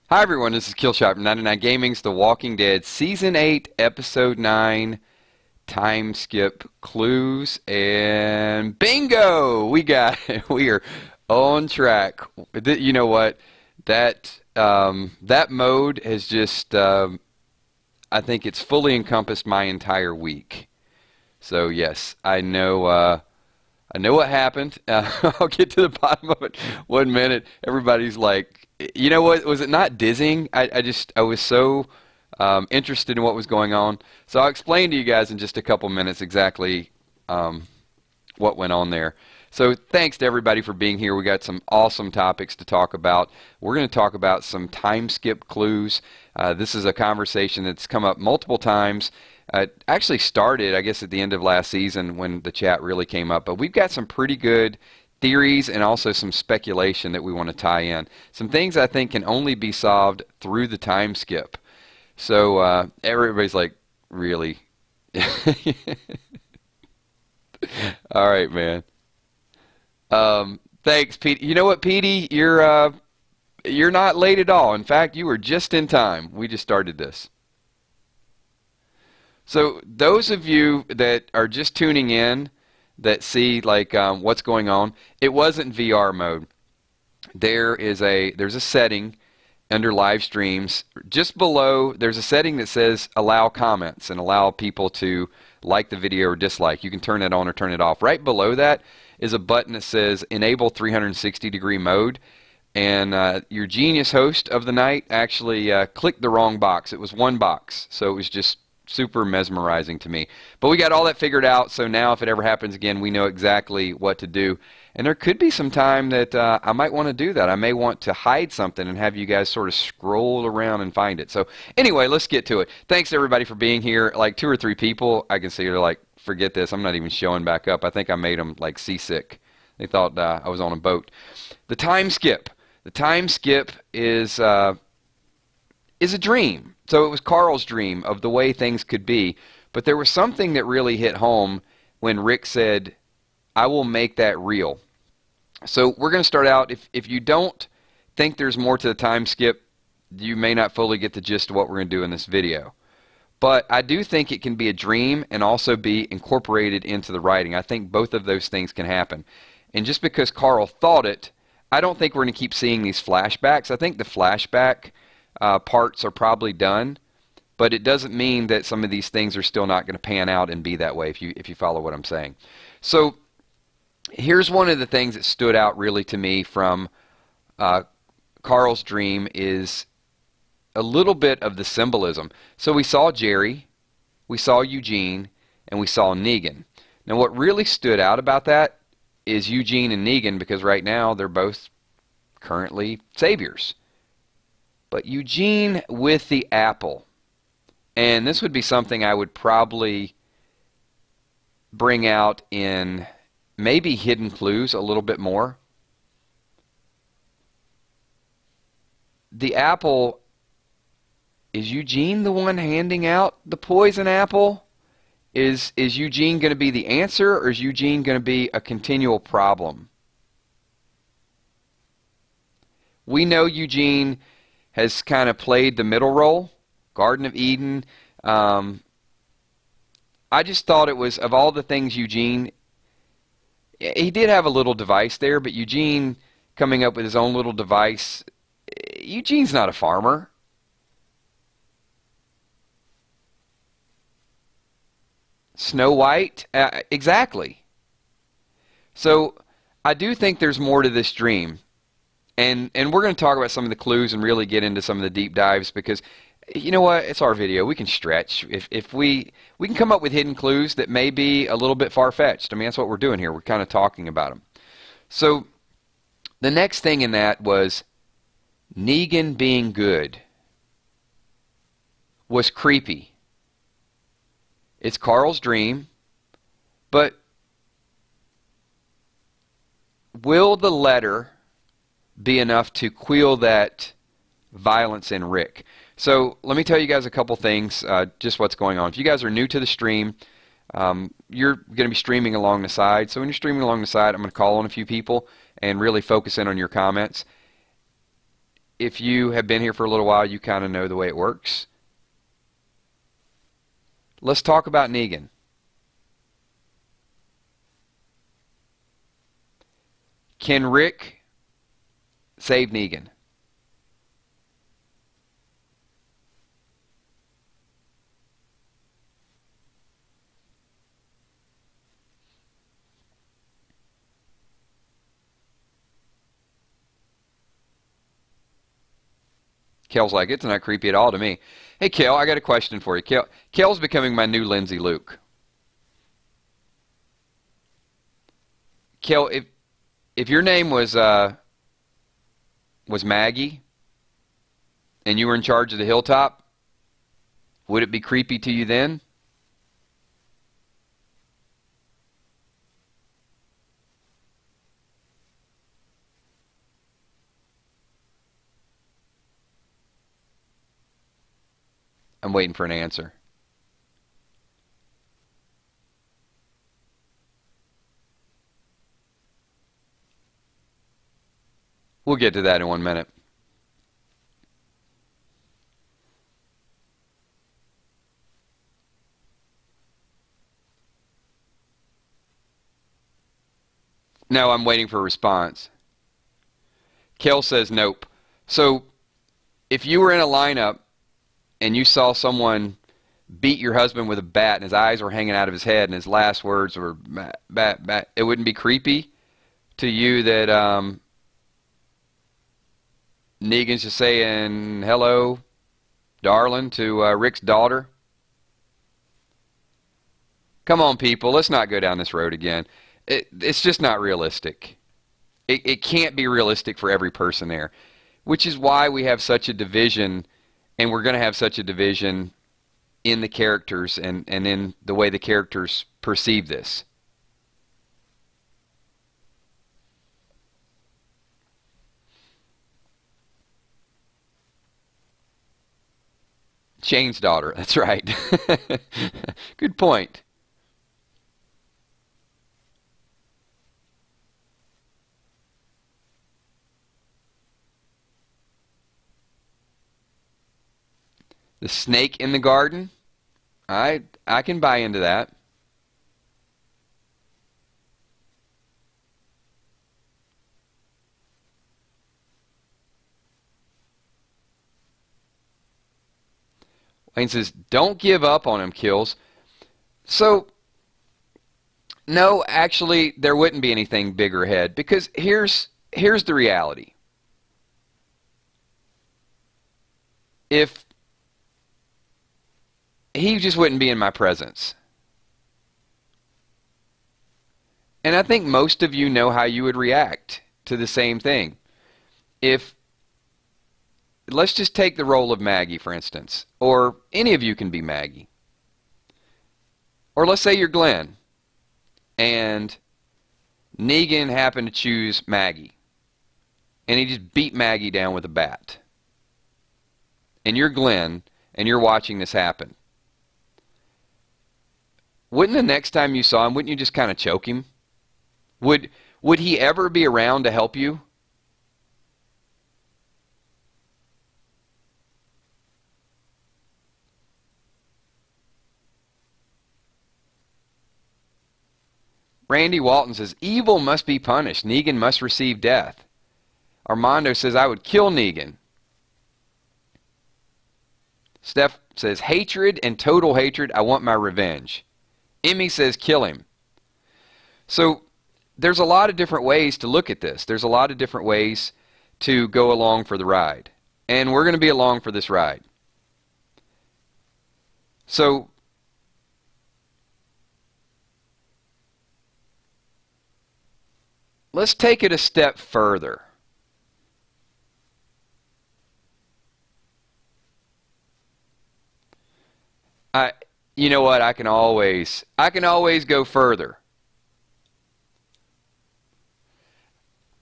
Hi everyone, this is kilzhot from 99 Gaming's The Walking Dead Season 8, Episode 9, Time Skip Clues, and bingo! We got it. We are on track. You know what? That mode has just, I think it's fully encompassed my entire week. So yes, I know what happened. I'll get to the bottom of it 1 minute. Everybody's like, you know what? Was it not dizzying? I was so interested in what was going on. So I'll explain to you guys in just a couple minutes exactly what went on there. So thanks to everybody for being here. We got some awesome topics to talk about. We're going to talk about some time skip clues. This is a conversation that's come up multiple times. It actually started, I guess, at the end of last season when the chat really came up. But we've got some pretty good theories and also some speculation that we want to tie in. Some things I think can only be solved through the time skip. So everybody's like, really? All right, man. Thanks, Pete. You know what, Petey? You're not late at all. In fact, you were just in time. We just started this. So those of you that are just tuning in, that see like what's going on, it wasn't VR mode. There's a setting under live streams just below. There's a setting that says allow comments and allow people to like the video or dislike. You can turn it on or turn it off. Right below that is a button that says enable 360-degree mode. And your genius host of the night actually clicked the wrong box. It was one box, so it was just super mesmerizing to me. But we got all that figured out, so now if it ever happens again, we know exactly what to do. And there could be some time that I might want to do that. I may want to hide something and have you guys sort of scroll around and find it. So anyway, let's get to it. Thanks everybody for being here. Like 2 or 3 people, I can see they're like, forget this, I'm not even showing back up. I think I made them like seasick. They thought I was on a boat. The time skip. The time skip is a dream. So it was Carl's dream of the way things could be. But there was something that really hit home when Rick said, I will make that real. So we're going to start out. If you don't think there's more to the time skip, you may not fully get the gist of what we're going to do in this video. But I do think it can be a dream and also be incorporated into the writing. I think both of those things can happen. And just because Carl thought it, I don't think we're going to keep seeing these flashbacks. I think the flashback parts are probably done, but it doesn't mean that some of these things are still not going to pan out and be that way, if you follow what I'm saying. So here's one of the things that stood out really to me from Carl's dream is a little bit of the symbolism. So we saw Jerry, we saw Eugene, and we saw Negan. Now what really stood out about that is Eugene and Negan, because right now they're both currently saviors. But Eugene with the apple. And this would be something I would probably bring out in maybe hidden clues a little bit more. The apple, is Eugene the one handing out the poison apple? Is Eugene going to be the answer, or is Eugene going to be a continual problem? We know Eugene has kind of played the middle role, Garden of Eden. I just thought it was, of all the things Eugene, he did have a little device there, but Eugene coming up with his own little device, Eugene's not a farmer. Snow White, exactly. So I do think there's more to this dream. And we're going to talk about some of the clues and really get into some of the deep dives, because you know what, it's our video, we can stretch. If we can come up with hidden clues that may be a little bit far-fetched. I mean, that's what we're doing here, we're kind of talking about them. So the next thing in that was Negan being good was creepy. It's Carl's dream, but will the letter be enough to quell that violence in Rick? So let me tell you guys a couple things, just what's going on. If you guys are new to the stream, you're going to be streaming along the side. So when you're streaming along the side, I'm going to call on a few people and really focus in on your comments. if you have been here for a little while, you kind of know the way it works. Let's talk about Negan. Can Rick save Negan? Kel's like, it's not creepy at all to me. Hey, Kel, I got a question for you. Kel's becoming my new Lindsay Luke. Kel, if your name was Maggie, and you were in charge of the hilltop, would it be creepy to you then? I'm waiting for an answer. We'll get to that in 1 minute. No, I'm waiting for a response. Kel says nope. So, if you were in a lineup and you saw someone beat your husband with a bat and his eyes were hanging out of his head and his last words were bat, bat, bat, it wouldn't be creepy to you that Negan's just saying hello, darling, to Rick's daughter? Come on, people, let's not go down this road again. It's just not realistic. It can't be realistic for every person there, which is why we have such a division, and we're going to have such a division in the characters and in the way the characters perceive this. Shane's daughter, that's right. Good point. The snake in the garden? I can buy into that. Wayne says, don't give up on him, Kills. So, no, actually, there wouldn't be anything bigger ahead, because here's the reality. If he just wouldn't be in my presence. And I think most of you know how you would react to the same thing. If, let's just take the role of Maggie, for instance, or any of you can be Maggie. Or let's say you're Glenn, and Negan happened to choose Maggie, and he just beat Maggie down with a bat. And you're Glenn, and you're watching this happen. Wouldn't the next time you saw him, wouldn't you just kind of choke him? Would he ever be around to help you? Randy Walton says, evil must be punished. Negan must receive death. Armando says, I would kill Negan. Steph says, hatred and total hatred. I want my revenge. Emmy says, kill him. So there's a lot of different ways to look at this. There's a lot of different ways to go along for the ride. And we're going to be along for this ride. So let's take it a step further. You know what? I can always go further.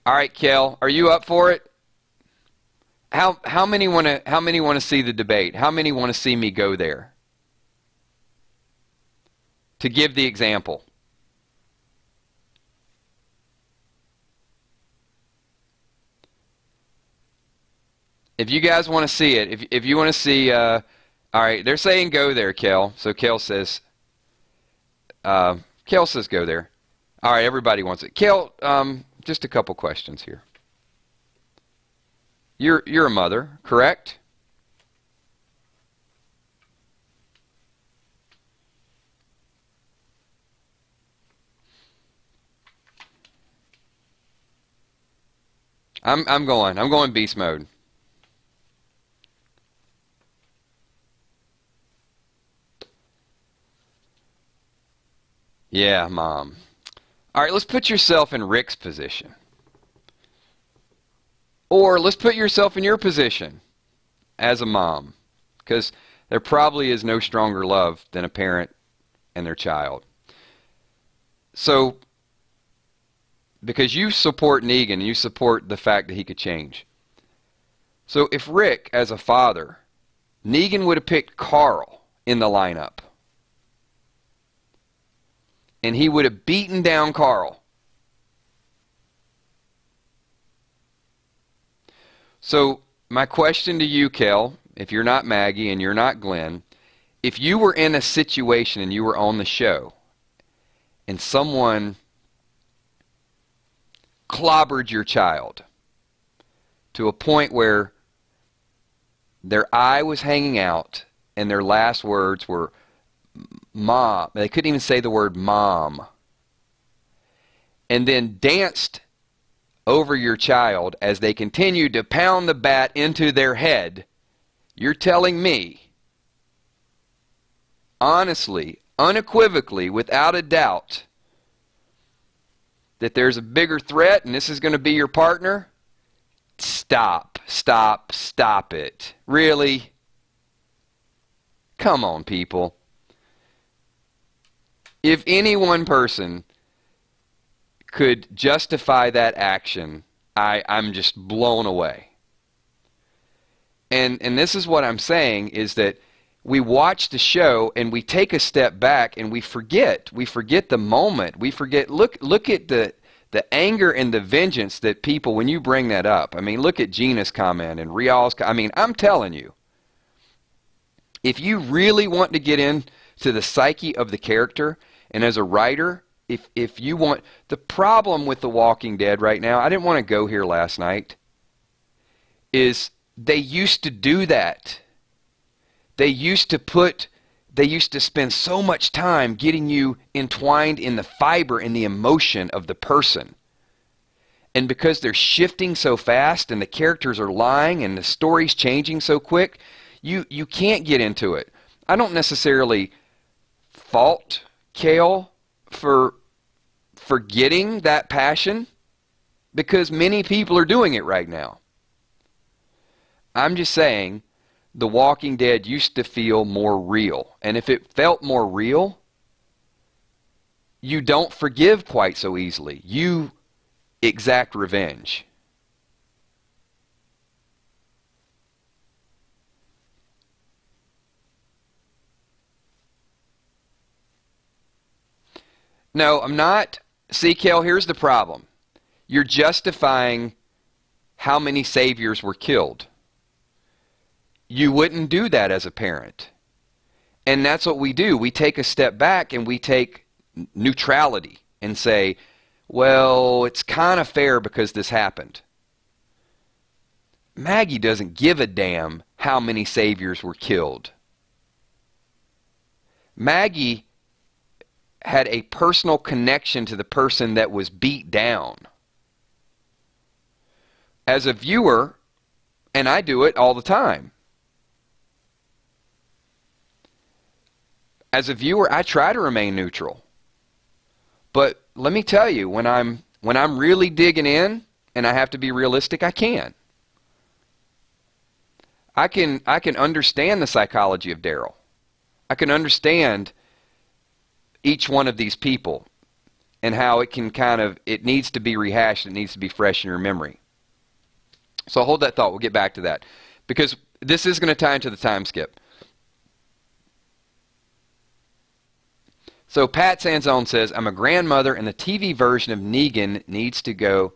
All right, Kel, are you up for it? How many want to see the debate? How many want to see me go there? To give the example. If you guys want to see it, if you want to see, all right, they're saying go there, Kel. So Kel says go there. All right, everybody wants it. Kel, just a couple questions here. You're a mother, correct? I'm going beast mode. Yeah, Mom. All right, let's put yourself in Rick's position. Or let's put yourself in your position as a mom, because there probably is no stronger love than a parent and their child. So, because you support Negan, you support the fact that he could change. So if Rick, as a father, Negan would have picked Carl in the lineup, and he would have beaten down Carl. So my question to you, Kel, if you're not Maggie and you're not Glenn, if you were in a situation and you were on the show and someone clobbered your child to a point where their eye was hanging out and their last words were Mom. They couldn't even say the word Mom. And then danced over your child as they continued to pound the bat into their head. You're telling me, honestly, unequivocally, without a doubt, that there's a bigger threat and this is going to be your partner? Stop, stop, stop it. Really? Come on, people. If any one person could justify that action, I'm just blown away. And this is what I'm saying, is that we watch the show and we take a step back and we forget the moment. We forget, look at the anger and the vengeance that people, when you bring that up. I mean, look at Gina's comment and Rial's comment. I mean, I'm telling you, if you really want to get into the psyche of the character, and as a writer, if you want, the problem with The Walking Dead right now, I didn't want to go here last night, is they used to do that. They used to spend so much time getting you entwined in the fiber and the emotion of the person. And because they're shifting so fast and the characters are lying and the story's changing so quick, you can't get into it. I don't necessarily fault Kale for forgetting that passion, because many people are doing it right now. I'm just saying, The Walking Dead used to feel more real. And if it felt more real, you don't forgive quite so easily. You exact revenge. No, I'm not. See, Kel, here's the problem. You're justifying how many saviors were killed. You wouldn't do that as a parent. And that's what we do. We take a step back and we take neutrality and say, well, it's kind of fair because this happened. Maggie doesn't give a damn how many saviors were killed. Maggie had a personal connection to the person that was beat down. As a viewer, and I do it all the time, as a viewer, I try to remain neutral. But let me tell you, when I'm really digging in and I have to be realistic, I can. I can understand the psychology of Daryl. I can understand each one of these people and how it can it needs to be rehashed, it needs to be fresh in your memory. So hold that thought, we'll get back to that. Because this is going to tie into the time skip. So Pat Sanzone says, I'm a grandmother and the TV version of Negan needs to go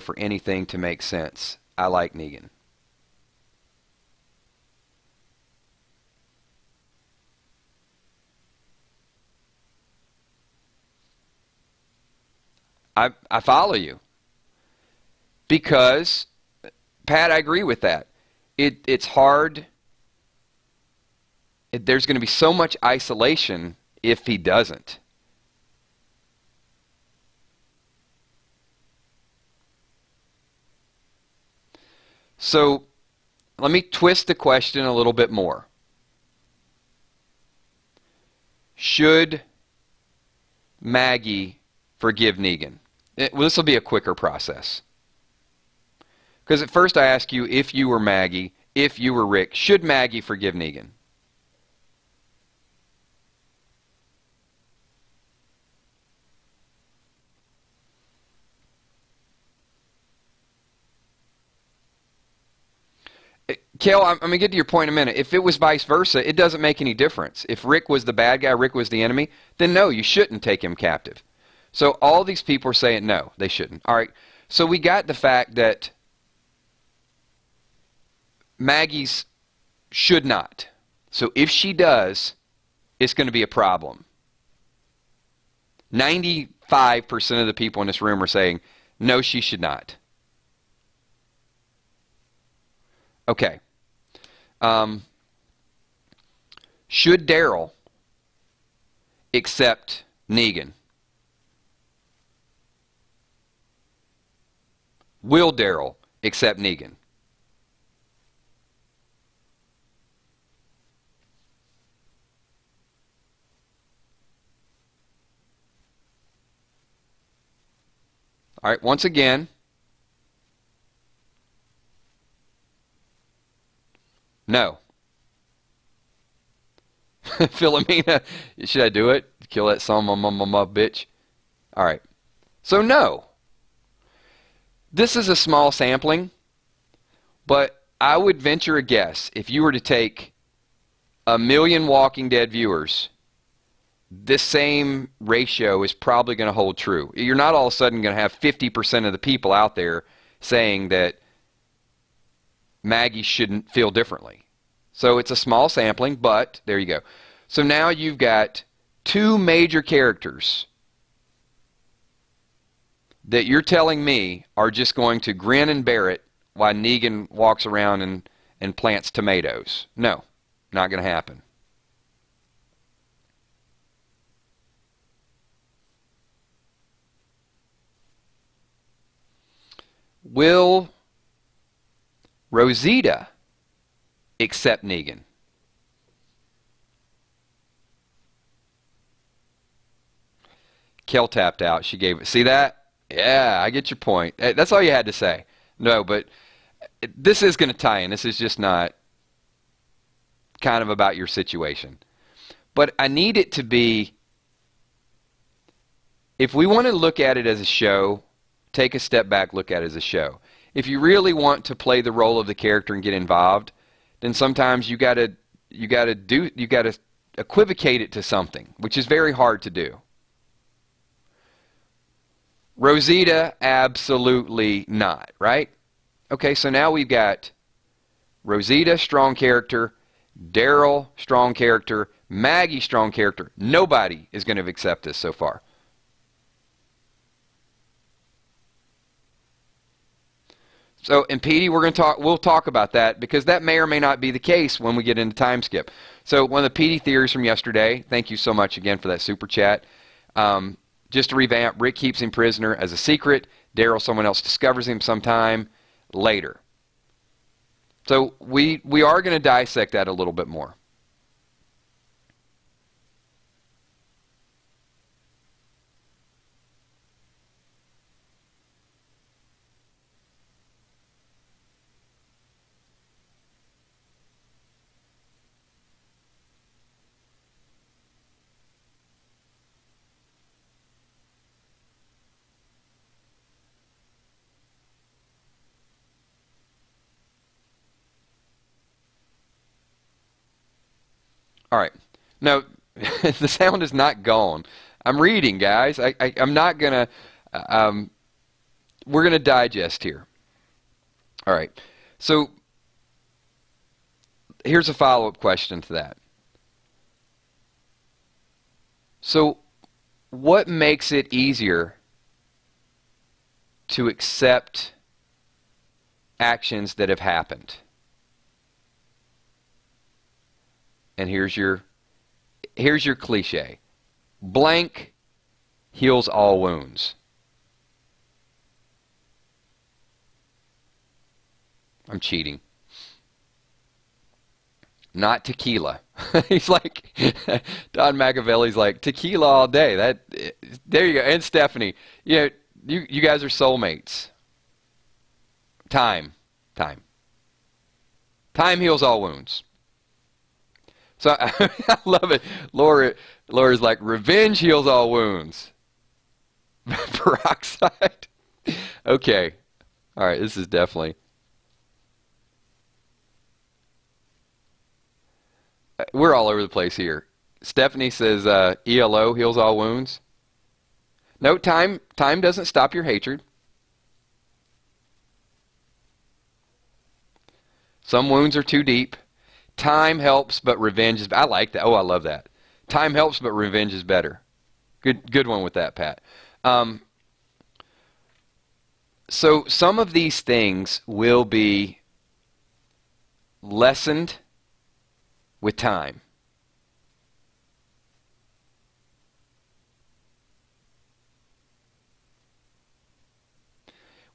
for anything to make sense. I like Negan. I follow you. Because, Pat, I agree with that. It's hard. There's going to be so much isolation if he doesn't. So, let me twist the question a little bit more. Should Maggie forgive Negan? Well, this will be a quicker process. Because at first I ask you, if you were Maggie, if you were Rick, should Maggie forgive Negan? Kel, I'm going to get to your point in a minute. If it was vice versa, it doesn't make any difference. If Rick was the bad guy, Rick was the enemy, then no, you shouldn't take him captive. So all these people are saying no, they shouldn't. All right, so we got the fact that Maggie's should not. So if she does, it's going to be a problem. 95% of the people in this room are saying, no, she should not. Okay. Should Daryl accept Negan? Will Daryl accept Negan? All right, once again, no. Philomena, should I do it? Kill that son of a bitch? All right. So no. This is a small sampling, but I would venture a guess. If you were to take 1 million Walking Dead viewers, this same ratio is probably going to hold true. You're not all of a sudden going to have 50% of the people out there saying that Maggie shouldn't feel differently. So it's a small sampling, but there you go. So now you've got 2 major characters that you're telling me are just going to grin and bear it while Negan walks around and plants tomatoes. No, not going to happen. Will Rosita accept Negan? Kel tapped out. She gave it. See that? Yeah, I get your point. That's all you had to say. No, but this is going to tie in. This is just not kind of about your situation. But I need it to be, if we want to look at it as a show, take a step back, look at it as a show. If you really want to play the role of the character and get involved, then sometimes you got to equivocate it to something, which is very hard to do. Rosita, absolutely not, right? Okay, so now we've got Rosita, strong character, Daryl, strong character, Maggie, strong character. Nobody is going to accept this so far. So, and Petey, we'll talk about that, because that may or may not be the case when we get into time skip. So, one of the Petey theories from yesterday, thank you so much again for that super chat. Just to revamp, Rick keeps him prisoner as a secret. Daryl, someone else discovers him sometime later. So, we are going to dissect that a little bit more. All right. No, the sound is not gone. I'm reading, guys. I'm not going to... we're going to digest here. All right. So, here's a follow-up question to that. So, what makes it easier to accept actions that have happened. And here's your cliche. Blank heals all wounds. I'm cheating. Not tequila. He's like, Don Machiavelli's like, tequila all day. There you go. And Stephanie, you guys are soulmates. Time heals all wounds. So I love it. Laura's like, revenge heals all wounds. Peroxide. Okay. All right. This is definitely. We're all over the place here. Stephanie says ELO heals all wounds. No, time doesn't stop your hatred. Some wounds are too deep. Time helps, but revenge is... I like that. Oh, I love that. Time helps, but revenge is better. Good one with that, Pat. So some of these things will be lessened with time.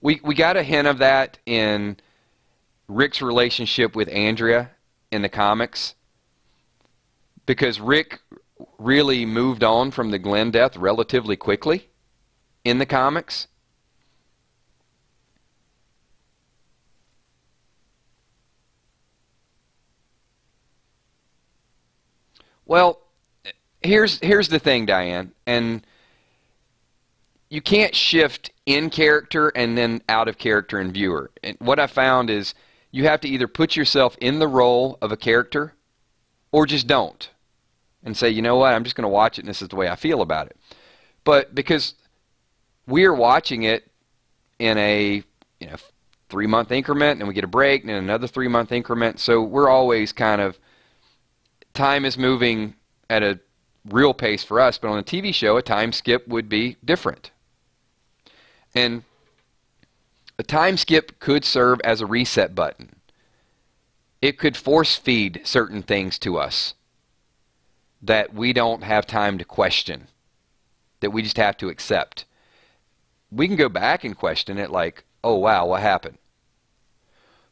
We got a hint of that in Rick's relationship with Andrea in the comics, because Rick really moved on from the Glenn death relatively quickly in the comics. Well, here's the thing, Diane, and you can't shift in character and then out of character in viewer. And what I found is you have to either put yourself in the role of a character or just don't. And say, you know what, I'm just going to watch it and this is the way I feel about it. But because we're watching it in a 3-month increment and we get a break and then another 3-month increment, so we're always kind of, time is moving at a real pace for us, but on a TV show a time skip would be different. And a time skip could serve as a reset button. It could force feed certain things to us that we don't have time to question, that we just have to accept. We can go back and question it like, oh wow, what happened?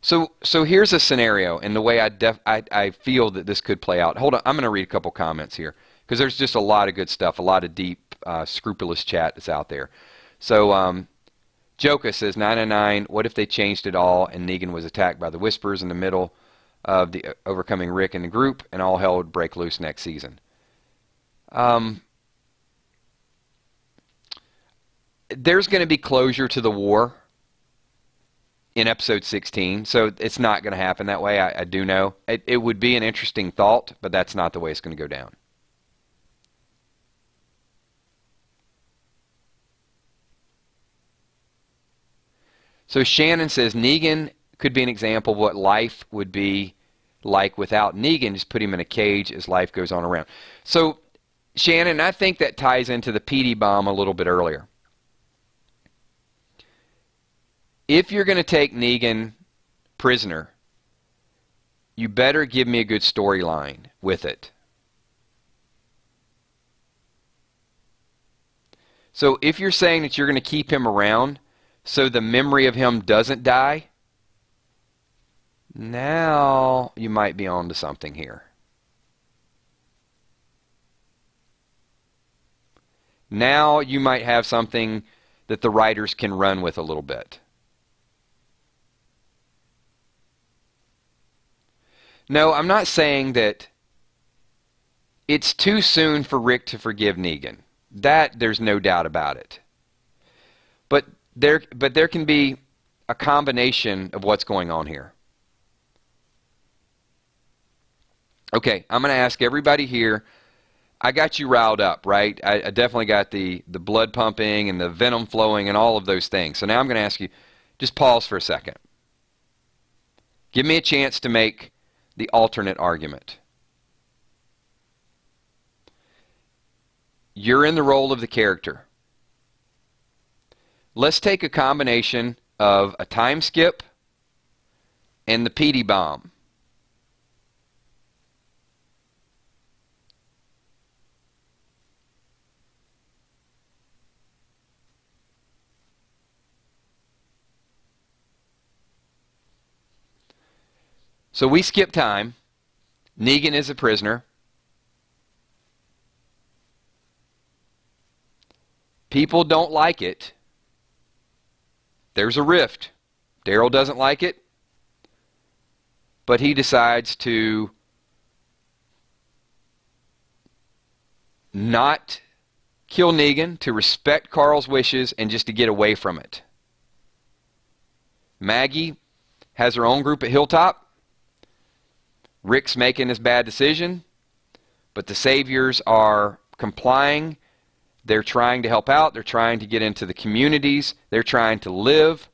So here's a scenario, and the way I feel that this could play out. Hold on, I'm going to read a couple comments here, because there's just a lot of good stuff, a lot of deep, scrupulous chat that's out there. So Joka says, 999, what if they changed it all and Negan was attacked by the Whispers in the middle of the overcoming Rick and the group, and all hell would break loose next season? There's going to be closure to the war in episode 16, so it's not going to happen that way. I do know. It would be an interesting thought, but that's not the way it's going to go down. So Shannon says Negan could be an example of what life would be like without Negan. Just put him in a cage as life goes on around. So Shannon, I think that ties into the PD bomb a little bit earlier. If you're going to take Negan prisoner, you better give me a good storyline with it. So if you're saying that you're going to keep him around so the memory of him doesn't die, now you might be onto something here. Now you might have something that the writers can run with a little bit. No, I'm not saying that it's too soon for Rick to forgive Negan. That, there's no doubt about it. But there can be a combination of what's going on here. Okay, I'm going to ask everybody here. I got you riled up, right? I definitely got the blood pumping and the venom flowing and all of those things. So now I'm going to ask you, just pause for a second. Give me a chance to make the alternate argument. You're in the role of the character. let's take a combination of a time skip and the PD bomb. So we skip time. Negan is a prisoner. People don't like it. There's a rift. Daryl doesn't like it, but he decides to not kill Negan, to respect Carl's wishes, and just to get away from it. Maggie has her own group at Hilltop. Rick's making this bad decision, but the Saviors are complying. They're trying to help out. They're trying to get into the communities. They're trying to live.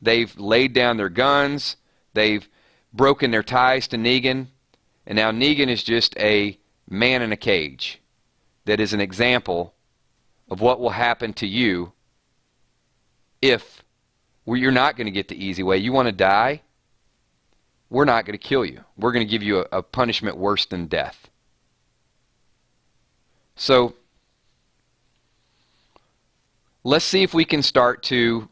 They've laid down their guns. They've broken their ties to Negan. And now Negan is just a man in a cage that is an example of what will happen to you if you're not going to get the easy way. You want to die? We're not going to kill you. We're going to give you a punishment worse than death. So let's see if we can start to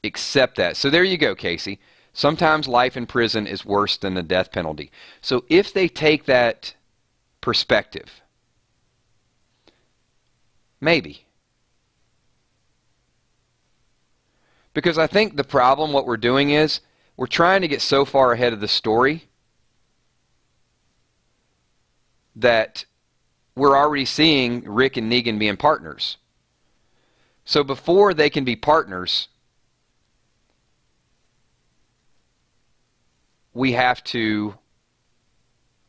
accept that. So there you go, Casey. Sometimes life in prison is worse than the death penalty. So if they take that perspective, maybe. Because I think the problem, what we're doing is, we're trying to get so far ahead of the story that we're already seeing Rick and Negan being partners. So before they can be partners, we have to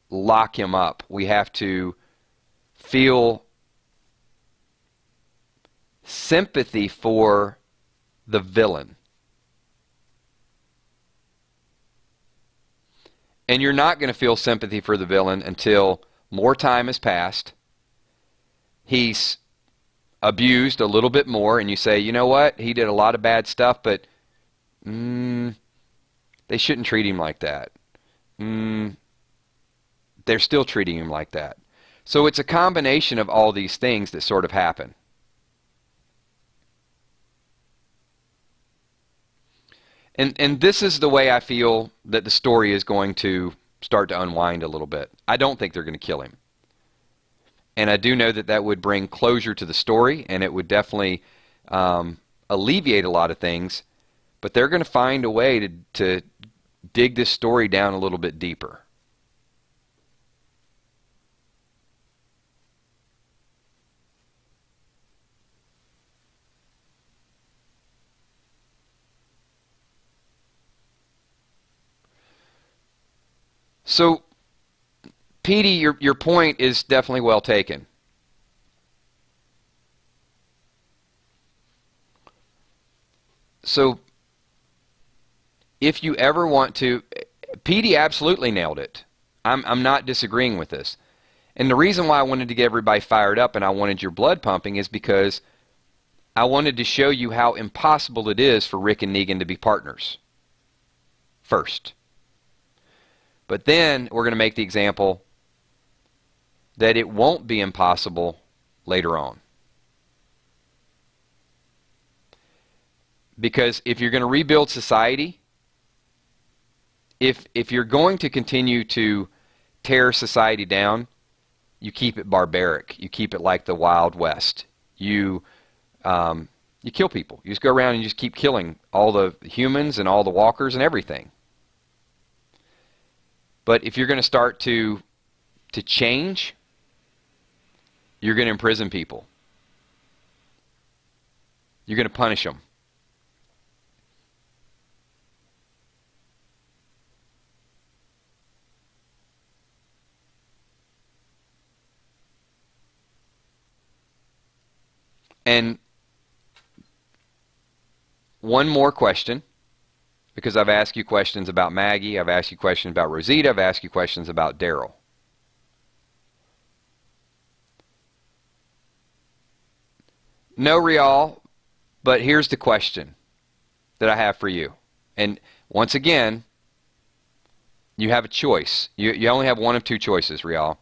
lock him up. We have to feel sympathy for the villain. And you're not going to feel sympathy for the villain until more time has passed. He's abused a little bit more, and you say, you know what? He did a lot of bad stuff, but they shouldn't treat him like that. They're still treating him like that. So it's a combination of all these things that sort of happen. And this is the way I feel that the story is going to start to unwind a little bit. I don't think they're going to kill him. And I do know that that would bring closure to the story, and it would definitely alleviate a lot of things. But they're going to find a way to dig this story down a little bit deeper. So, Petey, your point is definitely well taken. So, if you ever want to, Petey absolutely nailed it. I'm not disagreeing with this. And the reason why I wanted to get everybody fired up and I wanted your blood pumping is because I wanted to show you how impossible it is for Rick and Negan to be partners first. But then we're going to make the example that it won't be impossible later on. Because if you're going to rebuild society, if you're going to continue to tear society down, you keep it barbaric. You keep it like the Wild West. You kill people. You just go around and you just keep killing all the humans and all the walkers and everything. But if you're going to start to change, you're going to imprison people. You're going to punish them. And one more question, because I've asked you questions about Maggie, I've asked you questions about Rosita, I've asked you questions about Daryl. No, Rial, But here's the question that I have for you. And once again, you have a choice. You only have one of two choices, Rial.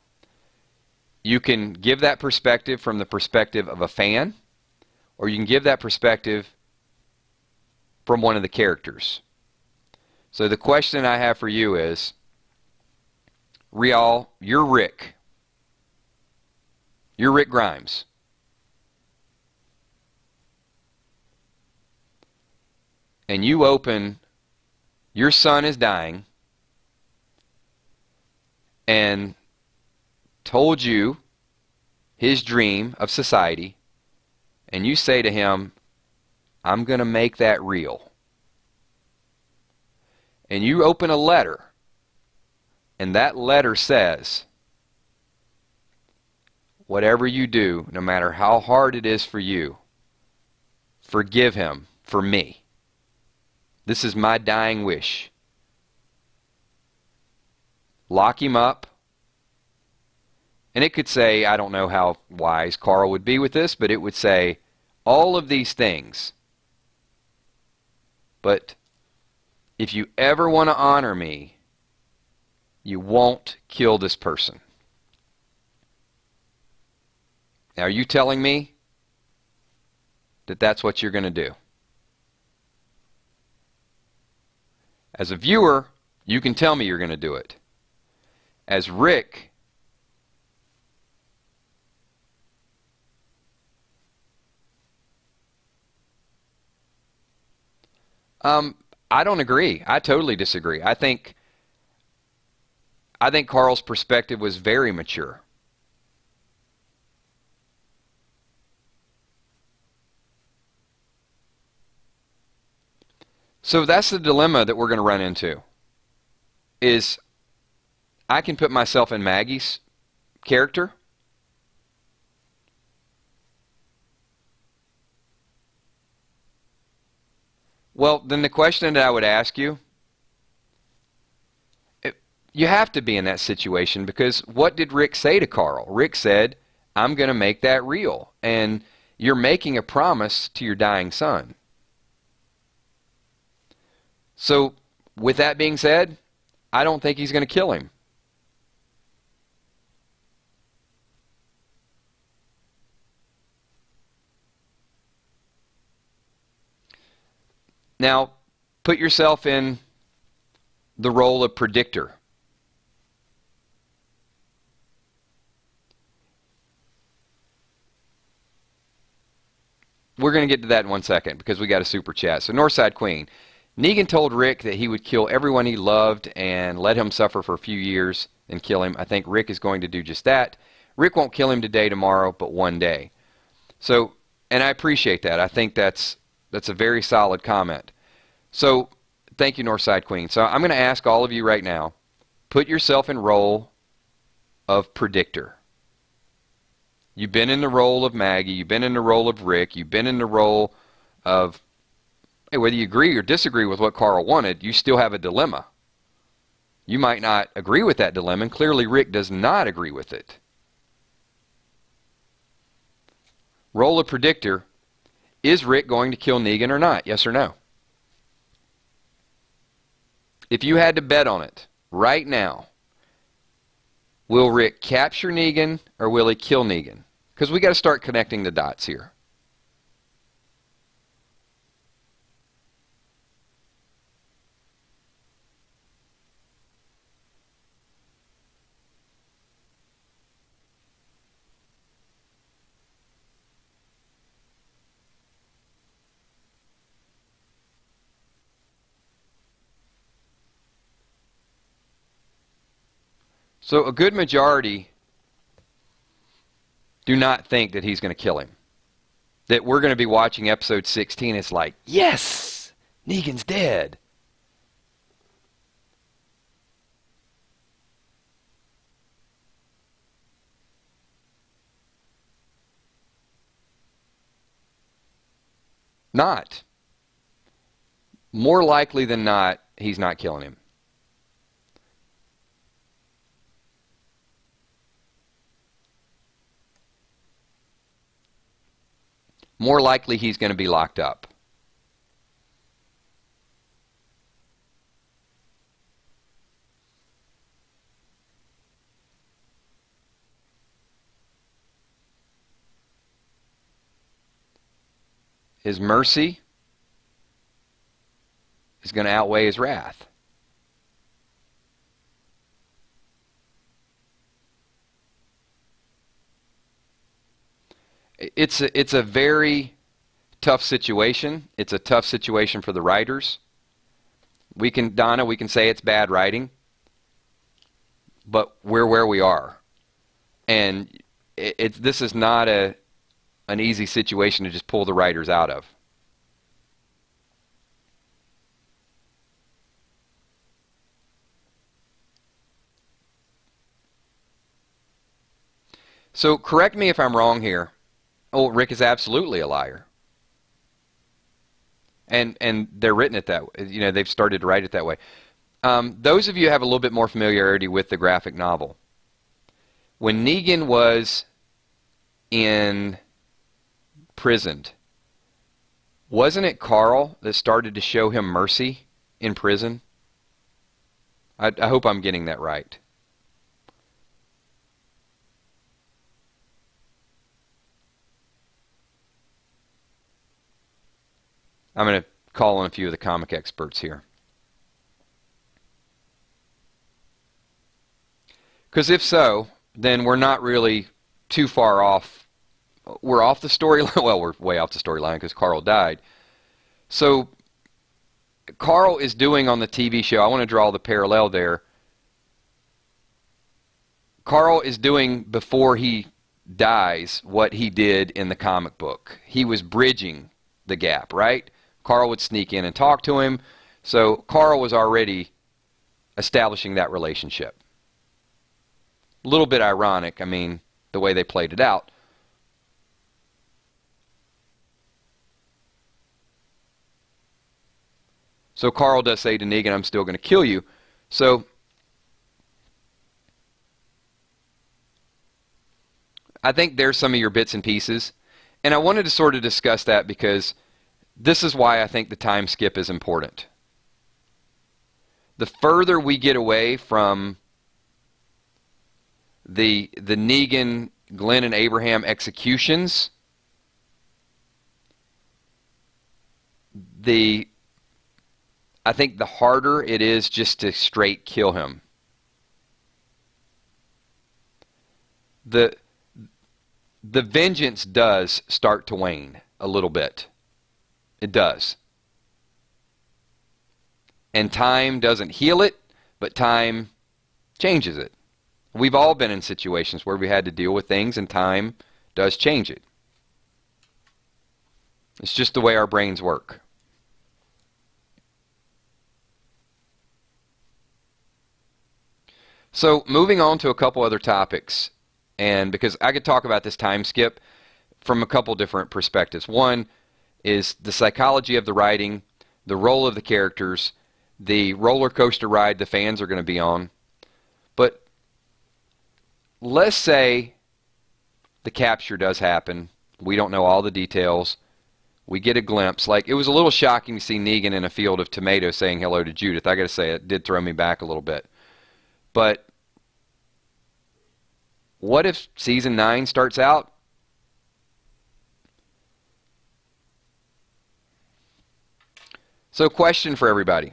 You can give that perspective from the perspective of a fan, or you can give that perspective from one of the characters. So the question I have for you is, Rial, you're Rick. You're Rick Grimes. And you open, your son is dying, and told you his dream of society, and you say to him, I'm going to make that real. And you open a letter, and that letter says, whatever you do, no matter how hard it is for you, forgive him for me. This is my dying wish. Lock him up. And it could say, I don't know how wise Carl would be with this, but it would say all of these things. But if you ever want to honor me, you won't kill this person. Now, are you telling me that that's what you're going to do? As a viewer, you can tell me you're going to do it. As Rick, I don't agree. I totally disagree. I think Carl's perspective was very mature. So that's the dilemma that we're going to run into. Is I can put myself in Maggie's character. Well, then the question that I would ask you, you have to be in that situation, because what did Rick say to Carl? Rick said, I'm going to make that real. And you're making a promise to your dying son. So, with that being said, I don't think he's going to kill him. Now, put yourself in the role of predictor. We're going to get to that in 1 second because we got a super chat. So, Northside Queen. Negan told Rick that he would kill everyone he loved and let him suffer for a few years and kill him. I think Rick is going to do just that. Rick won't kill him today, tomorrow, but one day. So, and I appreciate that. I think that's a very solid comment. So, thank you, Northside Queen. So, I'm going to ask all of you right now, put yourself in role of predictor. You've been in the role of Maggie. You've been in the role of Rick. You've been in the role of, whether you agree or disagree with what Carl wanted, you still have a dilemma. You might not agree with that dilemma, and clearly Rick does not agree with it. Role of predictor, is Rick going to kill Negan or not? Yes or no? If you had to bet on it right now, will Rick capture Negan or will he kill Negan? Because we got to start connecting the dots here. So a good majority do not think that he's going to kill him. That we're going to be watching episode 16, it's like, yes, Negan's dead. Not. More likely than not, he's not killing him. more likely he's going to be locked up. His mercy is going to outweigh his wrath. It's a very tough situation. It's a tough situation for the writers. Donna, we can say it's bad writing, but we're where we are. And this is not an easy situation to just pull the writers out of. So correct me if I'm wrong here. Oh, Rick is absolutely a liar. And they're written it that way. You know, they've started to write it that way. Those of you who have a little bit more familiarity with the graphic novel, when Negan was imprisoned, wasn't it Carl that started to show him mercy in prison? I hope I'm getting that right. I'm going to call on a few of the comic experts here. Because if so, then we're not really too far off. We're off the storyline. Well, we're way off the storyline because Carl died. So Carl is doing on the TV show, I want to draw the parallel there. Carl is doing before he dies what he did in the comic book. He was bridging the gap, right? Carl would sneak in and talk to him. So Carl was already establishing that relationship. A little bit ironic, I mean, the way they played it out. So Carl does say to Negan, I'm still going to kill you. So I think there's some of your bits and pieces. And I wanted to sort of discuss that because this is why I think the time skip is important. The further we get away from the Negan, Glenn, and Abraham executions, I think the harder it is just to straight kill him. The vengeance does start to wane a little bit. It does. And time doesn't heal it, but time changes it. We've all been in situations where we had to deal with things, and time does change it. It's just the way our brains work. So moving on to a couple other topics, and because I could talk about this time skip from a couple different perspectives. One is the psychology of the writing, the role of the characters, the roller coaster ride the fans are going to be on. But let's say the capture does happen. We don't know all the details. We get a glimpse. Like, it was a little shocking to see Negan in a field of tomatoes saying hello to Judith. I got to say, it did throw me back a little bit. But what if season 9 starts out? So, question for everybody.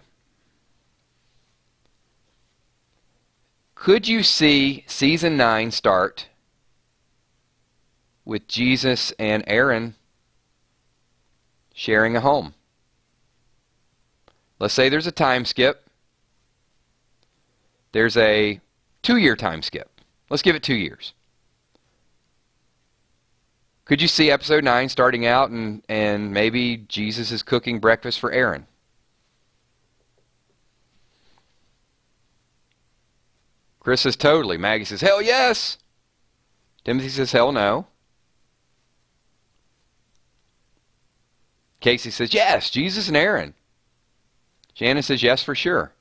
Could you see season 9 start with Jesus and Aaron sharing a home? Let's say there's a time skip. There's a 2-year time skip. Let's give it 2 years. Could you see episode 9 starting out and maybe Jesus is cooking breakfast for Aaron? Chris says totally. Maggie says, hell yes. Timothy says, hell no. Casey says, yes, Jesus and Aaron. Shannon says, yes, for sure.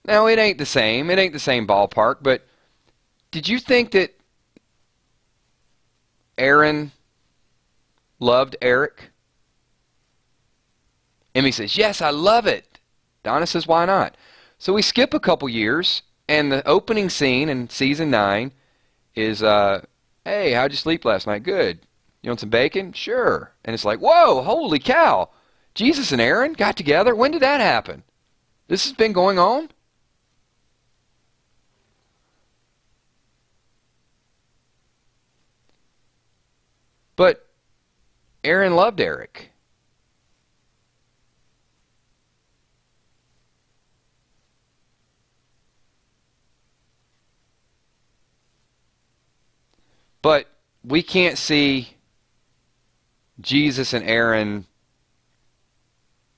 Now, it ain't the same. It ain't the same ballpark, but did you think that Aaron loved Eric? Emmy says, yes, I love it. Donna says, why not? So we skip a couple years, and the opening scene in season 9 is, hey, how'd you sleep last night? Good. You want some bacon? Sure. And it's like, whoa, holy cow. Jesus and Aaron got together? When did that happen? This has been going on? But Aaron loved Eric. But we can't see Jesus and Aaron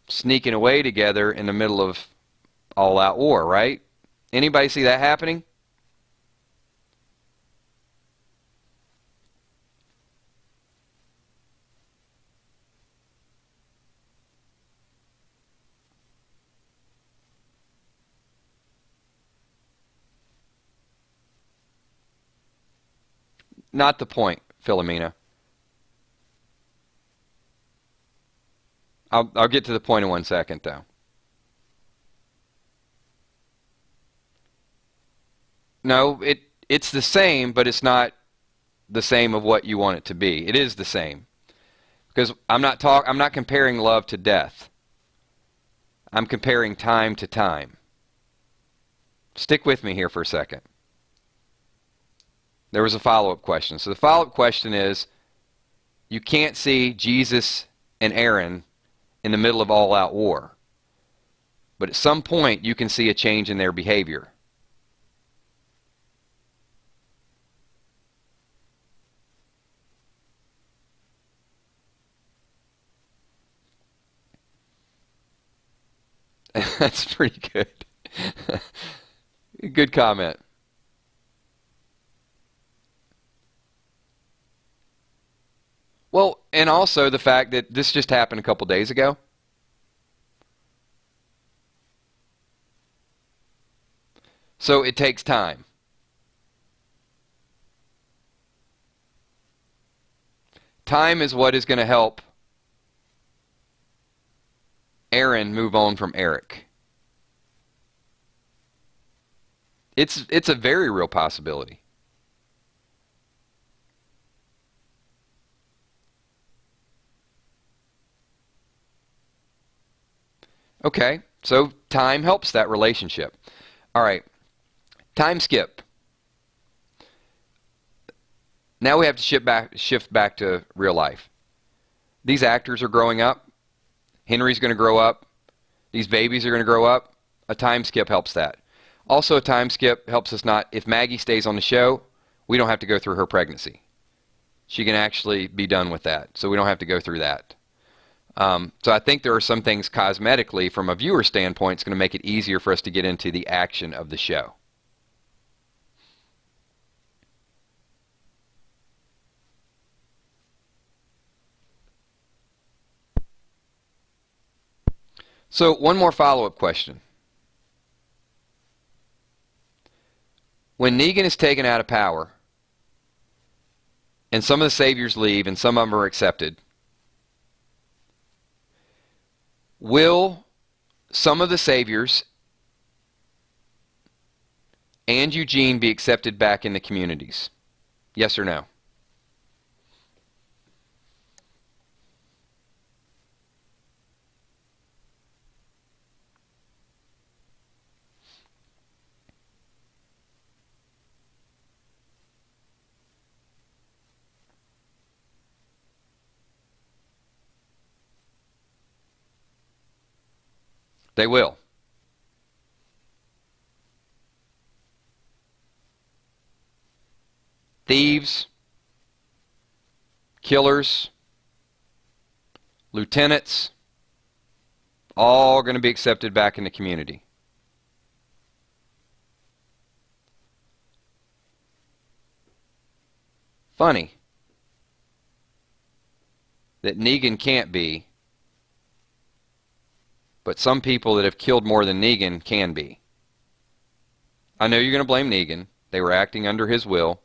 sneaking away together in the middle of all-out war, right? Anybody see that happening? Not the point, Philomena. I'll get to the point in 1 second, though. No, it's the same, but it's not the same of what you want it to be. It is the same. Because I'm not comparing love to death. I'm comparing time to time. Stick with me here for a second. There was a follow-up question. So the follow-up question is, you can't see Jesus and Aaron in the middle of all-out war. But at some point, you can see a change in their behavior. That's pretty good. Good comment. Well, and also the fact that this just happened a couple days ago. So it takes time. Time is what is going to help Aaron move on from Eric. It's a very real possibility. Okay, so time helps that relationship. All right, time skip. Now we have to shift back to real life. These actors are growing up. Henry's going to grow up. These babies are going to grow up. A time skip helps that. Also, a time skip helps us not, if Maggie stays on the show, we don't have to go through her pregnancy. She can actually be done with that, so we don't have to go through that. So I think there are some things cosmetically, from a viewer standpoint, it's going to make it easier for us to get into the action of the show. So one more follow-up question. When Negan is taken out of power, and some of the saviors leave and some of them are accepted, will some of the saviors and Eugene be accepted back in the communities? Yes or no? They will. Thieves, killers, lieutenants, all going to be accepted back in the community. Funny that Negan can't be, but some people that have killed more than Negan can be. I know you're going to blame Negan. They were acting under his will.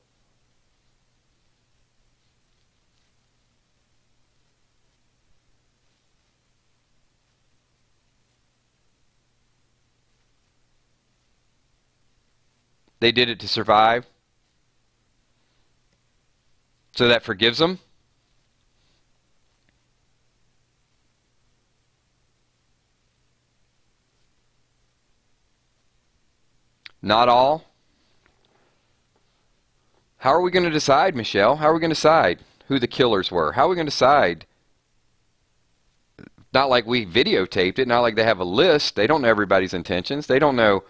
They did it to survive. So that forgives them. Not all. How are we going to decide, Michelle? How are we going to decide who the killers were? How are we going to decide? Not like we videotaped it. Not like they have a list. They don't know everybody's intentions. They don't know,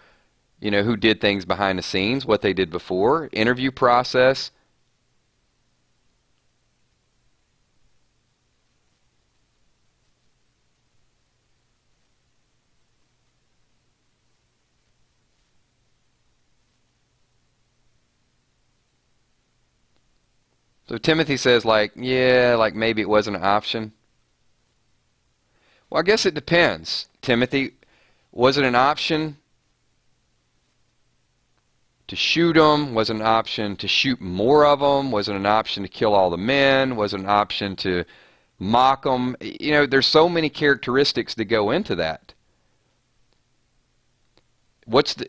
who did things behind the scenes, what they did before, interview process. So Timothy says, yeah, maybe it wasn't an option. Well, I guess it depends, Timothy. Was it an option to shoot them? Was it an option to shoot more of them? Was it an option to kill all the men? Was it an option to mock them? There's so many characteristics that go into that.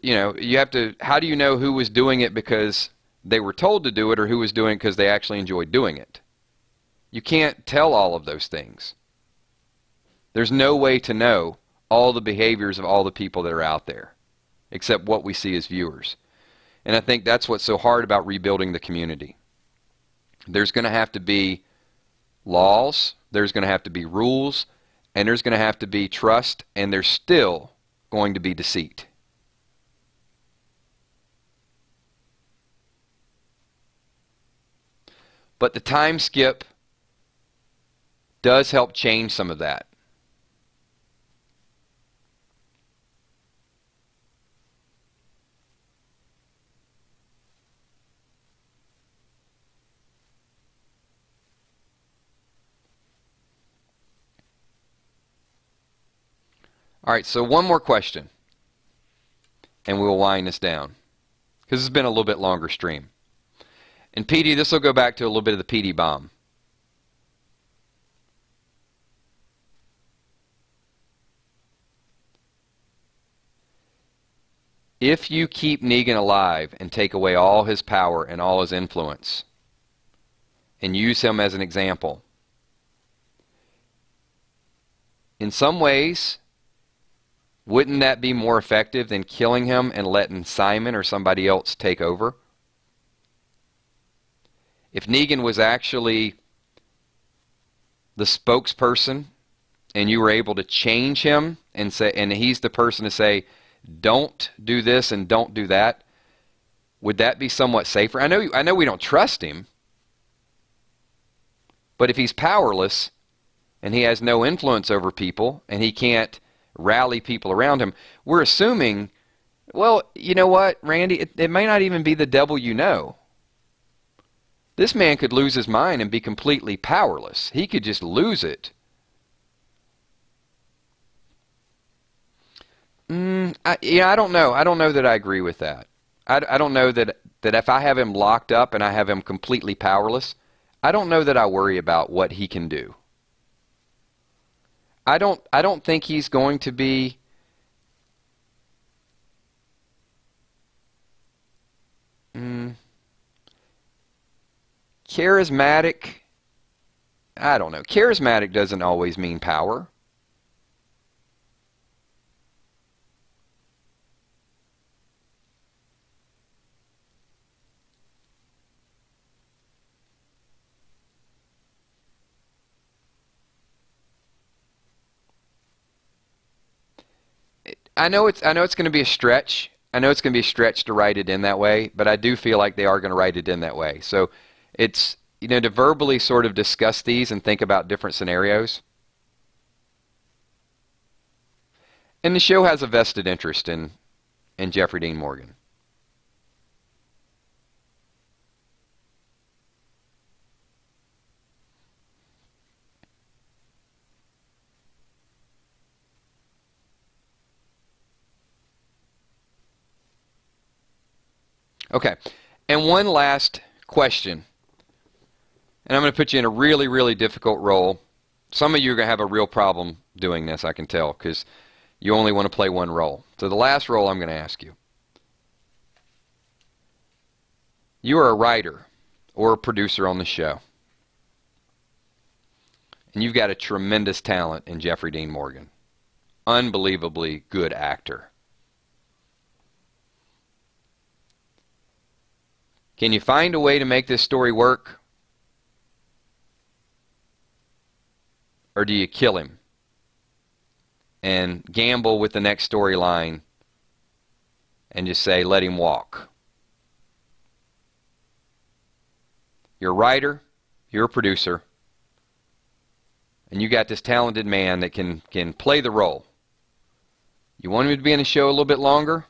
You have to, how do you know who was doing it because they were told to do it or who was doing it because they actually enjoyed doing it? You can't tell all of those things. There's no way to know all the behaviors of all the people that are out there except what we see as viewers. And I think that's what's so hard about rebuilding the community. There's going to have to be laws, there's going to have to be rules, and there's going to have to be trust, and there's still going to be deceit. But the time skip does help change some of that. All right, so one more question, and we'll wind this down, because it's been a little bit longer stream. And PD, this will go back to a little bit of the PD bomb. If you keep Negan alive and take away all his power and all his influence, and use him as an example, in some ways, wouldn't that be more effective than killing him and letting Simon or somebody else take over? If Negan was actually the spokesperson and you were able to change him and he's the person to say, don't do this and don't do that, would that be somewhat safer? I know we don't trust him, but if he's powerless and he has no influence over people and he can't rally people around him, we're assuming, well, you know what, Randy, it may not even be the devil you know. This man could lose his mind and be completely powerless. He could just lose it. I don't know. I don't know that I agree with that. I don't know that if I have him locked up and I have him completely powerless, I don't know that I worry about what he can do. I don't think he's going to be charismatic. I don't know. Charismatic doesn't always mean power. I know it's going to be a stretch. I know it's going to be a stretch to write it in that way, but I do feel like they are going to write it in that way. So it's, to verbally sort of discuss these and think about different scenarios. And the show has a vested interest in Jeffrey Dean Morgan. Okay. And one last question. And I'm going to put you in a really, really difficult role. Some of you are going to have a real problem doing this, I can tell, because you only want to play one role. So the last role I'm going to ask you. You are a writer or a producer on the show. And you've got a tremendous talent in Jeffrey Dean Morgan. Unbelievably good actor. Can you find a way to make this story work? Or do you kill him and gamble with the next storyline and just say, let him walk? You're a writer, you're a producer, and you got this talented man that can play the role. You want him to be in the show a little bit longer?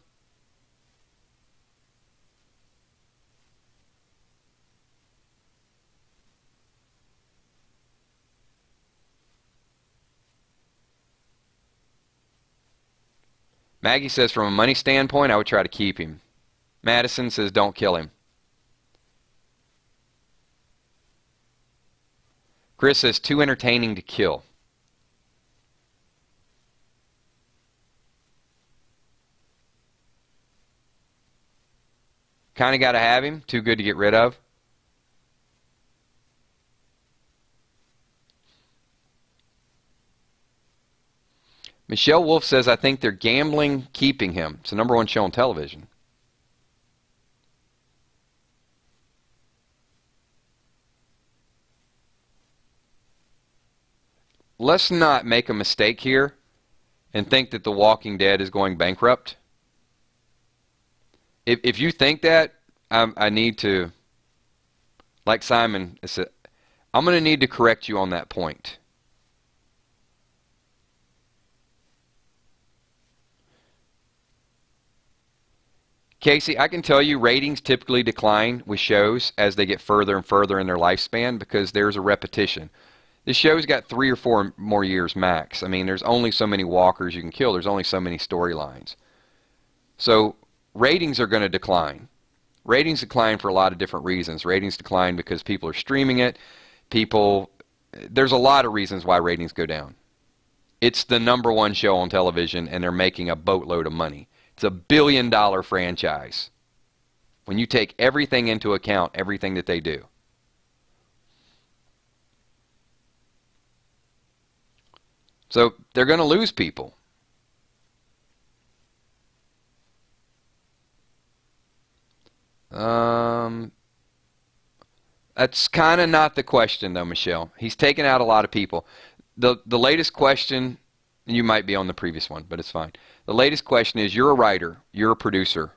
Maggie says from a money standpoint, I would try to keep him. Madison says don't kill him. Chris says too entertaining to kill. Kind of got to have him. Too good to get rid of. Michelle Wolf says, I think they're gambling keeping him. It's the #1 show on television. Let's not make a mistake here and think that The Walking Dead is going bankrupt. If you think that, I need to, like Simon said, I'm going to need to correct you on that point. Casey, I can tell you ratings typically decline with shows as they get further and further in their lifespan because there's a repetition. This show's got 3 or 4 more years max. I mean, there's only so many walkers you can kill. There's only so many storylines. So ratings are going to decline. Ratings decline for a lot of different reasons. Ratings decline because people are streaming it. There's a lot of reasons why ratings go down. It's the #1 show on television, and they're making a boatload of money. It's a $1 billion franchise. When you take everything into account, everything that they do. So they're going to lose people. That's kind of not the question, though, Michelle. He's taken out a lot of people. The latest question, you might be on the previous one, but it's fine. The latest question is, you're a writer, you're a producer.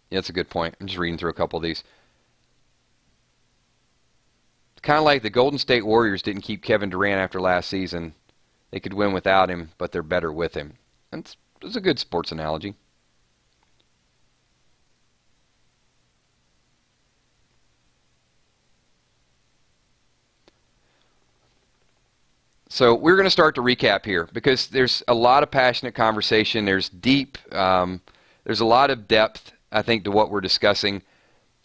Yeah, that's a good point. I'm just reading through a couple of these. It's kind of like the Golden State Warriors didn't keep Kevin Durant after last season. They could win without him, but they're better with him. That's a good sports analogy. So we're going to start to recap here because there's a lot of passionate conversation. There's there's a lot of depth, I think, to what we're discussing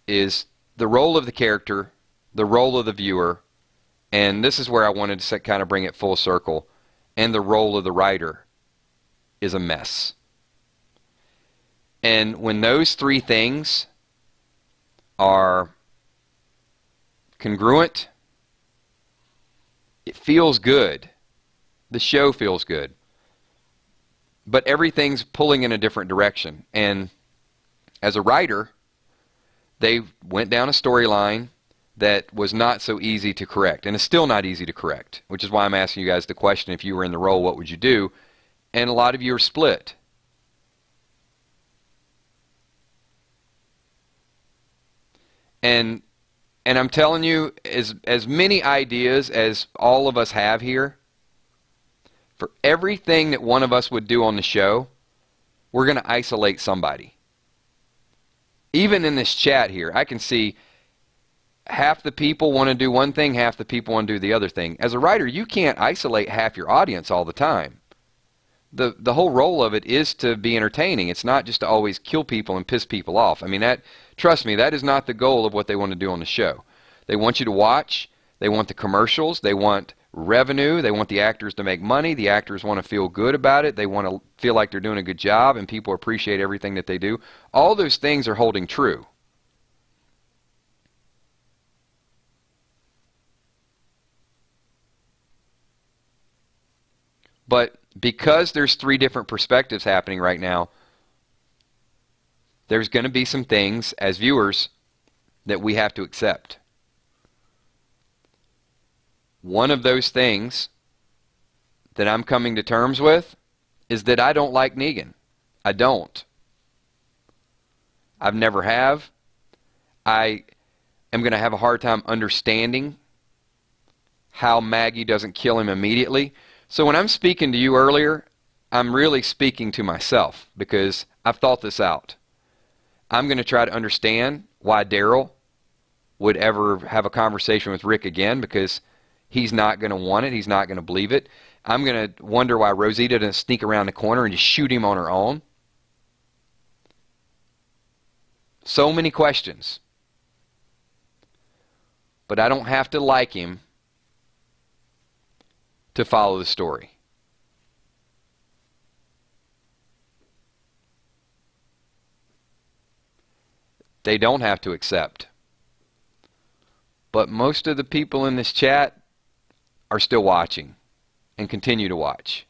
is the role of the character, the role of the viewer, and this is where I wanted to kind of bring it full circle, and the role of the writer is a mess. And when those 3 things are congruent, it feels good. The show feels good. But everything's pulling in a different direction. And as a writer, they went down a storyline. that was not so easy to correct, and it's still not easy to correct, which is why I'm asking you guys the question, if you were in the role, what would you do? And a lot of you are split. And I'm telling you, as many ideas as all of us have here, for everything that one of us would do on the show, we're going to isolate somebody. Even in this chat here, I can see half the people want to do one thing, half the people want to do the other thing. As a writer, you can't isolate half your audience all the time. The whole role of it is to be entertaining. It's not just to always kill people and piss people off. I mean, trust me, that is not the goal of what they want to do on the show. They want you to watch. They want the commercials. They want revenue. They want the actors to make money. The actors want to feel good about it. They want to feel like they're doing a good job and people appreciate everything that they do. All those things are holding true. But because there's 3 different perspectives happening right now, there's going to be some things as viewers that we have to accept. One of those things that I'm coming to terms with is that I don't like Negan. I don't. I've never have. I am going to have a hard time understanding how Maggie doesn't kill him immediately. So when I'm speaking to you earlier, I'm really speaking to myself because I've thought this out. I'm going to try to understand why Daryl would ever have a conversation with Rick again, because he's not going to want it. He's not going to believe it. I'm going to wonder why Rosita doesn't sneak around the corner and just shoot him on her own. So many questions. But I don't have to like him to follow the story. They don't have to accept. But most of the people in this chat are still watching and continue to watch.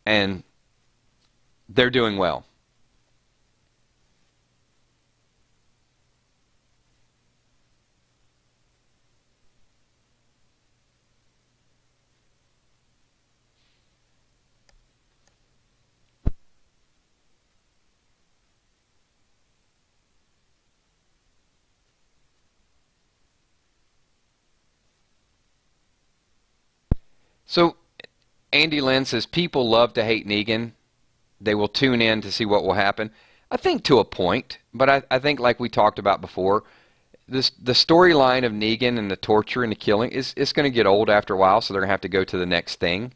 And they're doing well. So Andy Lynn says people love to hate Negan. They will tune in to see what will happen. I think to a point, but I think like we talked about before, the storyline of Negan and the torture and the killing is going to get old after a while, so they're going to have to go to the next thing.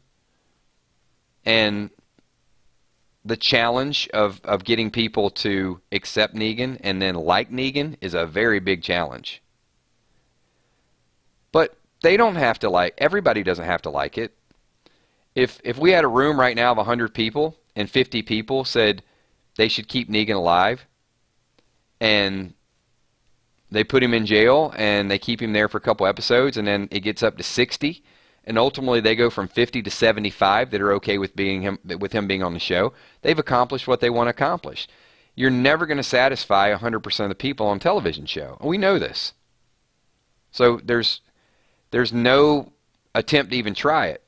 And the challenge of getting people to accept Negan and then like Negan is a very big challenge. But they don't have to like, everybody doesn't have to like it. If we had a room right now of 100 people and 50 people said they should keep Negan alive and they put him in jail and they keep him there for a couple episodes and then it gets up to 60 and ultimately they go from 50 to 75 that are okay with him being on the show, they've accomplished what they want to accomplish. You're never going to satisfy 100% of the people on a television show. We know this. So there's no attempt to even try it.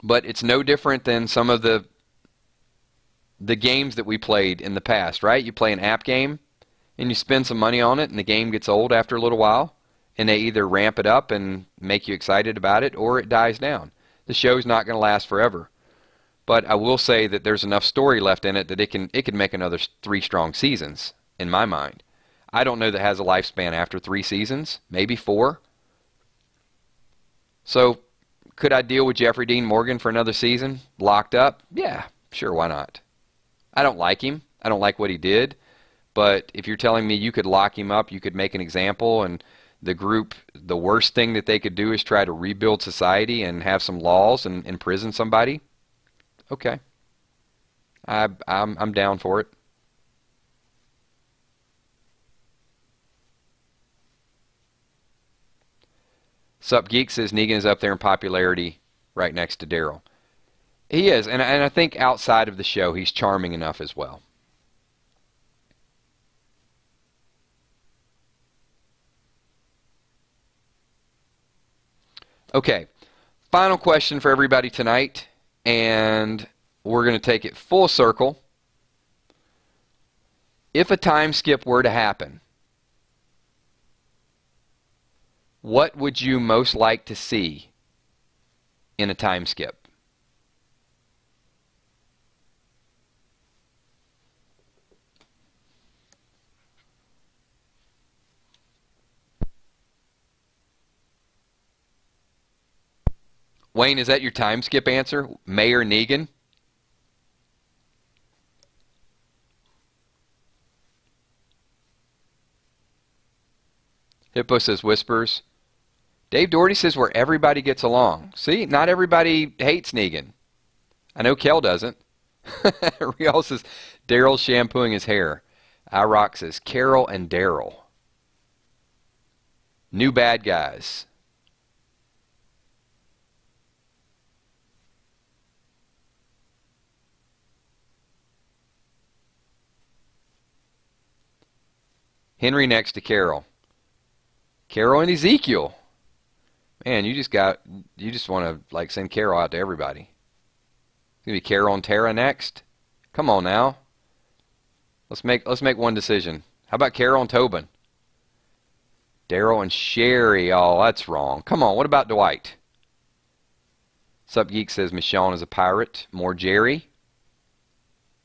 But it's no different than some of the games that we played in the past, right? You play an app game and you spend some money on it and the game gets old after a little while and they either ramp it up and make you excited about it or it dies down. The show's not going to last forever. But I will say that there's enough story left in it that it can make another 3 strong seasons in my mind. I don't know that it has a lifespan after 3 seasons, maybe 4. So could I deal with Jeffrey Dean Morgan for another season, locked up? Yeah, sure, why not? I don't like him. I don't like what he did. But if you're telling me you could lock him up, you could make an example, and the group, the worst thing that they could do is try to rebuild society and have some laws and imprison somebody, okay. I'm down for it. Sup Geek says Negan is up there in popularity right next to Daryl. He is, and I think outside of the show, he's charming enough as well. Okay, final question for everybody tonight, and we're going to take it full circle. If a time skip were to happen, what would you most like to see in a time skip? Wayne, is that your time skip answer? Mayor Negan? Hippo says whispers. Dave Doherty says where everybody gets along. See, not everybody hates Negan. I know Kel doesn't. Riel says Daryl shampooing his hair. iRock says Carol and Daryl. New bad guys. Henry next to Carol. Carol and Ezekiel. Man, you just want to like send Carol out to everybody. It's gonna be Carol and Tara next. Come on now. Let's make one decision. How about Carol and Tobin? Daryl and Sherry. Oh, that's wrong. Come on. What about Dwight? Sup Geek says Michonne is a pirate. More Jerry.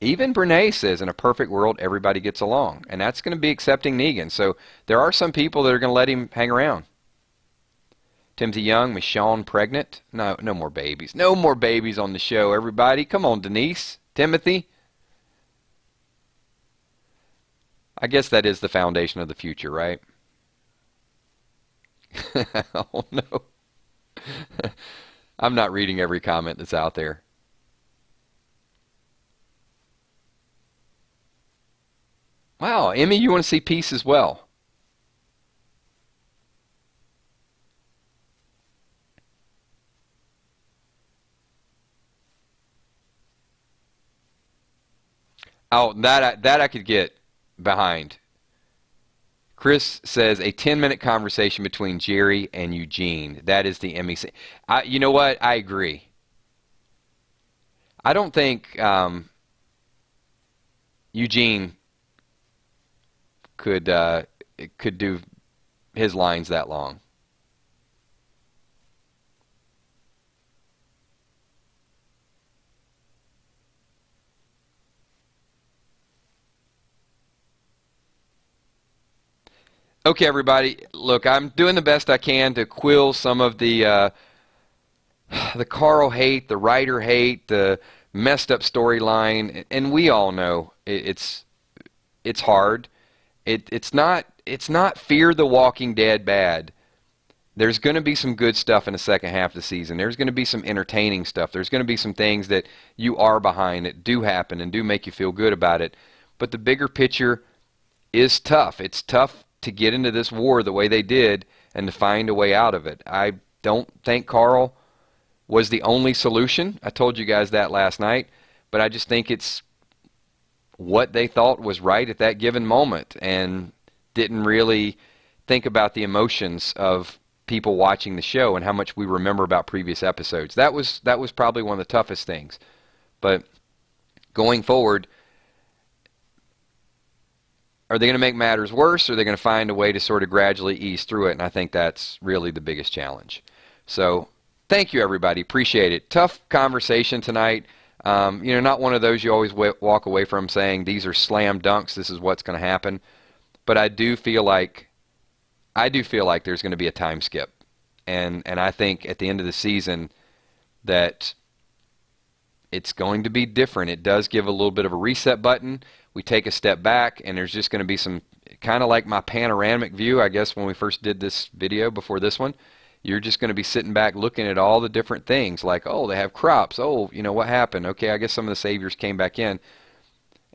Even Brene says in a perfect world everybody gets along, and that's going to be accepting Negan. So there are some people that are going to let him hang around. Timothy Young, Michonne pregnant? No more babies. No more babies on the show, everybody. Come on, Denise. Timothy. I guess that is the foundation of the future, right? Oh, no. I'm not reading every comment that's out there. Wow, Emmy, you want to see peace as well. Oh, that I could get behind. Chris says a 10-minute conversation between Jerry and Eugene. That is the Emmy. You know what? I agree. I don't think Eugene could do his lines that long. Okay, everybody. Look, I'm doing the best I can to quill some of the Carl hate, the writer hate, the messed up storyline, and we all know it's hard. It's not Fear the Walking Dead bad. There's going to be some good stuff in the second half of the season. There's going to be some entertaining stuff. There's going to be some things that you are behind that do happen and do make you feel good about it. But the bigger picture is tough. It's tough to get into this war the way they did and to find a way out of it. I don't think Carl was the only solution. I told you guys that last night. But I just think it's what they thought was right at that given moment and didn't really think about the emotions of people watching the show and how much we remember about previous episodes. That was probably one of the toughest things. But going forward, are they going to make matters worse, or are they going to find a way to sort of gradually ease through it? And I think that's really the biggest challenge. So thank you, everybody. Appreciate it. Tough conversation tonight. Not one of those you always walk away from saying these are slam dunks, this is what's going to happen. But I do feel like there's going to be a time skip. And I think at the end of the season that it's going to be different. It does give a little bit of a reset button. We take a step back, and there's just going to be some, kind of like my panoramic view, I guess, when we first did this video before this one. You're just going to be sitting back looking at all the different things, like, oh, they have crops. Oh, what happened? Okay, I guess some of the saviors came back in.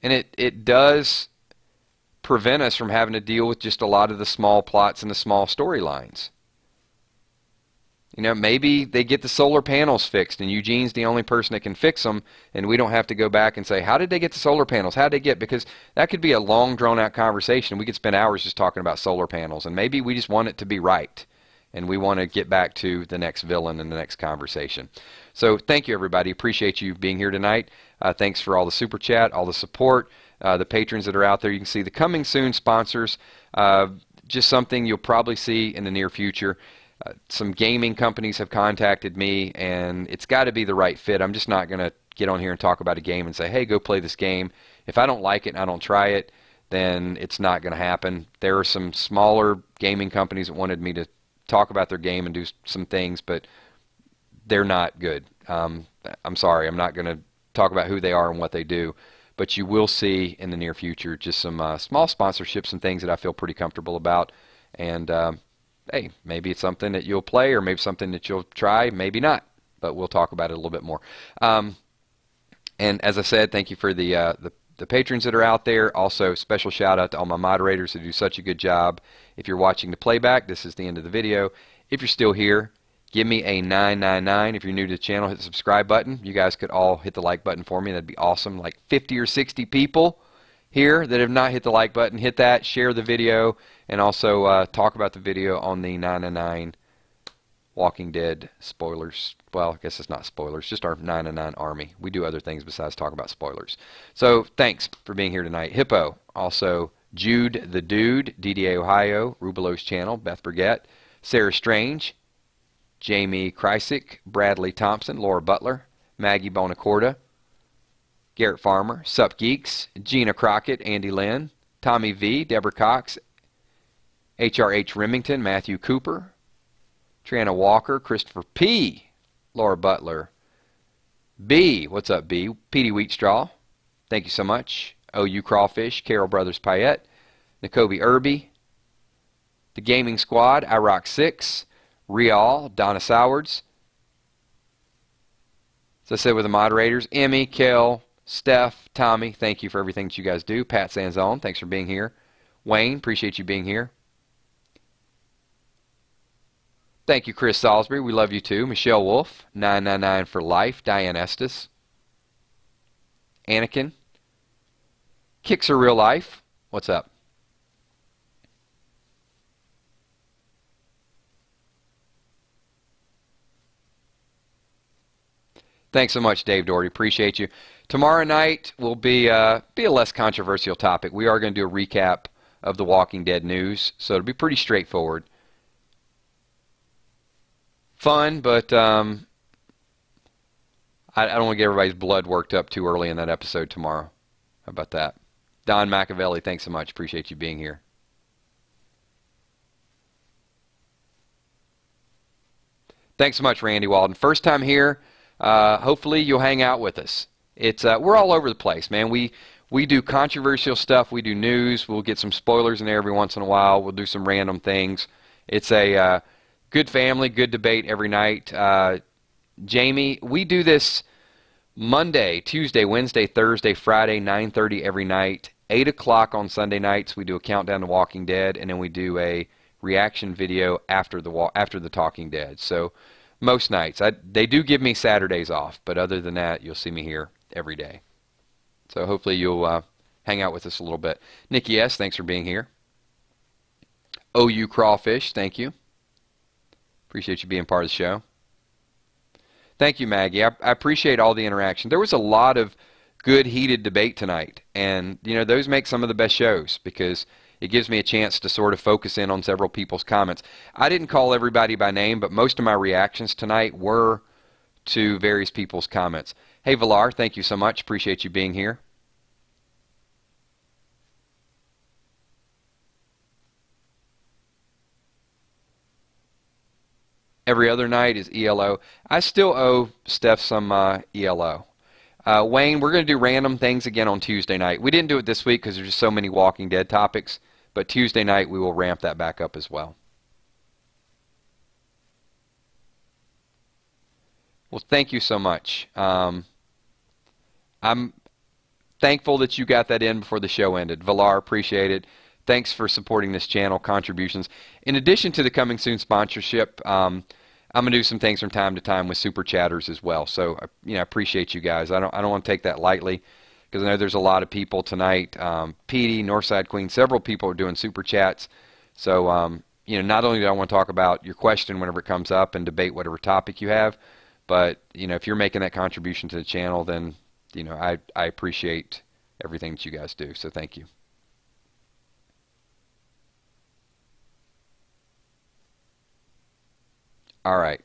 And it does prevent us from having to deal with just a lot of the small plots and the small storylines. You know, maybe they get the solar panels fixed, and Eugene's the only person that can fix them, and we don't have to go back and say, how did they get the solar panels? How did they get? Because that could be a long, drawn-out conversation. We could spend hours just talking about solar panels, and maybe we just want it to be right, and we want to get back to the next villain in the next conversation. So thank you, everybody. Appreciate you being here tonight. Thanks for all the super chat, all the support, the patrons that are out there. You can see the coming soon sponsors, just something you'll probably see in the near future. Some gaming companies have contacted me, and it's got to be the right fit. I'm just not going to get on here and talk about a game and say, hey, go play this game. If I don't like it and I don't try it, then it's not going to happen. There are some smaller gaming companies that wanted me to talk about their game and do some things, but they're not good. I'm sorry. I'm not going to talk about who they are and what they do, but you will see in the near future just some small sponsorships and things that I feel pretty comfortable about. And hey, maybe it's something that you'll play, or maybe something that you'll try, maybe not, but we'll talk about it a little bit more. And as I said, thank you for the patrons that are out there. Also, special shout out to all my moderators who do such a good job. If you're watching the playback, this is the end of the video. If you're still here, give me a 999. If you're new to the channel, hit the subscribe button. You guys could all hit the like button for me. That'd be awesome. Like 50 or 60 people here that have not hit the like button. Hit that, share the video, and also talk about the video on the 999 Walking Dead spoilers. Well, I guess it's not spoilers, just our 999 army. We do other things besides talk about spoilers. So thanks for being here tonight. Hippo, also Jude the Dude, DDA Ohio, Rubelo's channel, Beth Burgett, Sarah Strange, Jamie Krysick, Bradley Thompson, Laura Butler, Maggie Bonacorda, Garrett Farmer, Sup Geeks, Gina Crockett, Andy Lynn, Tommy V, Deborah Cox, HRH Remington, Matthew Cooper, Triana Walker, Christopher P, Laura Butler, B, what's up B, Petey Wheatstraw, thank you so much, OU Crawfish, Carol Brothers Payette, Nicobe Irby, The Gaming Squad, iRock6, Rial, Donna Sowards. As I said with the moderators, Emmy, Kel, Steph, Tommy, thank you for everything that you guys do. Pat Sanzone, thanks for being here. Wayne, appreciate you being here. Thank you, Chris Salisbury. We love you too. Michelle Wolf, 999 for life. Diane Estes. Anakin. Kicks Her Real Life. What's up? Thanks so much, Dave Doherty. Appreciate you. Tomorrow night will be a less controversial topic. We are going to do a recap of the Walking Dead news, so it'll be pretty straightforward. Fun, but I don't want to get everybody's blood worked up too early in that episode tomorrow. How about that? Don Machiavelli, thanks so much. Appreciate you being here. Thanks so much, Randy Walden. First time here. Hopefully you'll hang out with us. It's we're all over the place, man. We do controversial stuff. We do news. We'll get some spoilers in there every once in a while. We'll do some random things. It's a good family, good debate every night. Jamie, we do this Monday, Tuesday, Wednesday, Thursday, Friday, 9:30 every night. 8 o'clock on Sunday nights, we do a countdown to Walking Dead, and then we do a reaction video after the Talking Dead. So most nights. They do give me Saturdays off, but other than that, you'll see me here every day. So hopefully you'll hang out with us a little bit. Nikki S., thanks for being here. OU Crawfish, thank you. Appreciate you being part of the show. Thank you, Maggie. I appreciate all the interaction. There was a lot of good, heated debate tonight, and you know those make some of the best shows because it gives me a chance to sort of focus in on several people's comments. I didn't call everybody by name, but most of my reactions tonight were to various people's comments. Hey, Villar, thank you so much. Appreciate you being here. Every other night is ELO. I still owe Steph some ELO. Wayne, we're going to do random things again on Tuesday night. We didn't do it this week because there's just so many Walking Dead topics, but Tuesday night we will ramp that back up as well. Well, thank you so much. I'm thankful that you got that in before the show ended. Villar, appreciate it. Thanks for supporting this channel, contributions. In addition to the Coming Soon sponsorship, I'm gonna do some things from time to time with super chatters as well. So I appreciate you guys. I don't want to take that lightly because I know there's a lot of people tonight. Petey, Northside Queen, several people are doing super chats. So not only do I want to talk about your question whenever it comes up and debate whatever topic you have, but if you're making that contribution to the channel, then I appreciate everything that you guys do. So thank you. All right.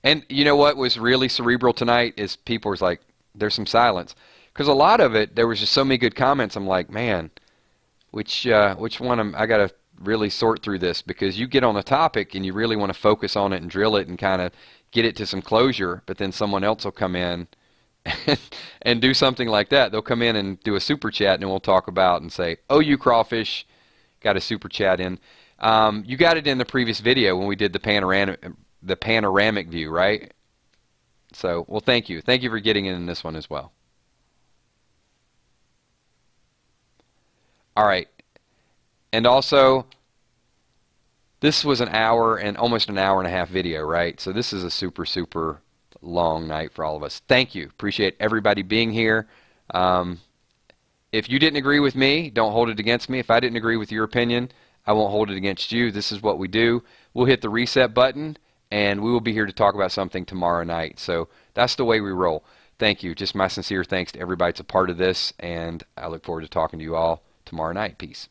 And you know what was really cerebral tonight is people was like, there's some silence. Because a lot of it, there was just so many good comments. I'm like, man, which one I got to really sort through this, because you get on a topic and you really want to focus on it and drill it and kind of get it to some closure, but then someone else will come in and do something like that. They'll come in and do a super chat, and then we'll talk about and say, oh, you crawfish got a super chat in. You got it in the previous video when we did the panoramic view, right? So, well, thank you. Thank you for getting in this one as well. All right. And also, this was an hour and almost an hour and a half video, right? So this is a super, super long night for all of us. Thank you. Appreciate everybody being here. If you didn't agree with me, don't hold it against me. If I didn't agree with your opinion, I won't hold it against you. This is what we do. We'll hit the reset button, and we will be here to talk about something tomorrow night. So that's the way we roll. Thank you. Just my sincere thanks to everybody that's a part of this, and I look forward to talking to you all tomorrow night. Peace.